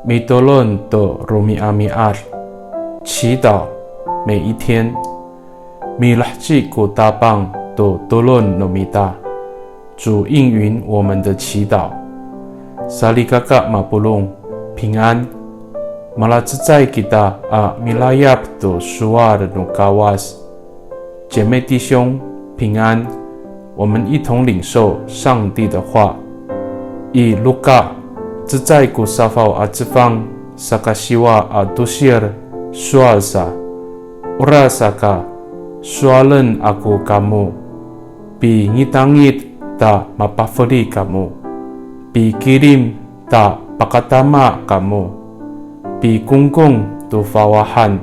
米多伦的罗米阿米阿，祈祷每一天。米拉吉古大棒的多伦诺米达，主应允我们的祈祷。萨利嘎嘎马布隆平安。马拉兹在吉达啊米拉亚布的苏瓦的努嘎瓦斯，姐妹弟兄平安。我们一同领受上帝的话。以卢卡兹在古沙法阿兹方萨卡西瓦阿杜西尔苏尔萨乌拉萨卡苏阿伦阿古卡姆比尼当伊达马巴弗利卡姆比基林达巴卡达马卡姆比公共都法瓦汉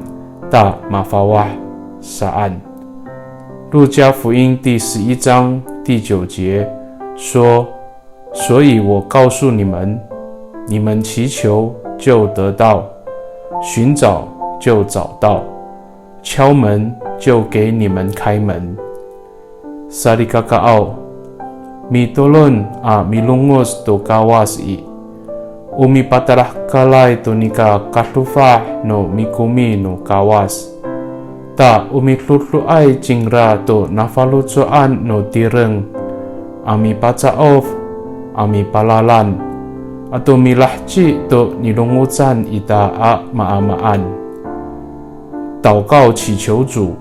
达马法瓦沙安。路加福音第11章第9节说：所以我告诉你们，你们祈求就得到，寻找就找到，敲门就给你们开门。萨利嘎嘎奥，米多伦啊米隆沃斯多嘎瓦斯伊，umi patarah kalai tonika katufa no mikumi no kawas. Ta umi lutluai jingra to nafalucoan no tireng. Ami pacaof, ami palalan. Atau milahci to nilungucan ita a maamaan. 祷告祈求主，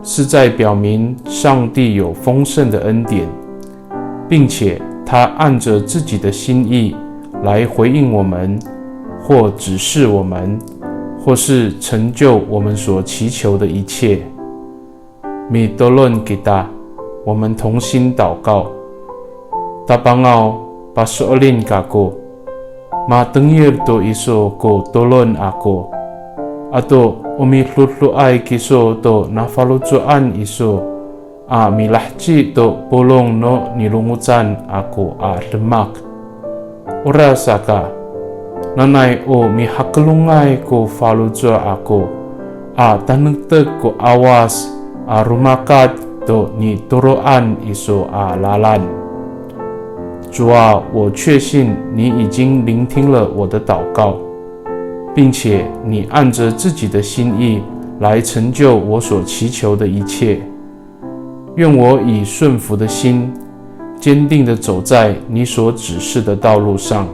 是在表明上帝有丰盛的恩典，并且他按着自己的心意来回应我们，或指示我们，或是成就我们所祈求的一切。米多伦给他，我们同心祷告。大邦奥把索林嘎过，马登耶多伊索过多伦阿过，阿多我们鲁鲁爱基索多那法鲁佐安伊索，阿米拉吉多波隆诺尼隆乌赞阿过阿德马克。Ora saka nanay o mihakalungay ko falujo ako a tanagtag ko awas a rumakad do ni turoan iso a lalan。主啊，我确信你已经聆听了我的祷告，并且你按着自己的心意来成就我所祈求的一切。愿我以顺服的心坚定地走在你所指示的道路上。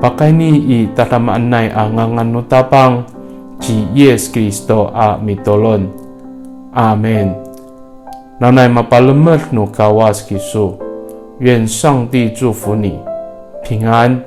Pakai ni i tatamaan nay angangan no tapang ji Yes Kristo a mitolon. Amen. Nanay mapalamat no kawas kiso. 愿上帝祝福你，平安。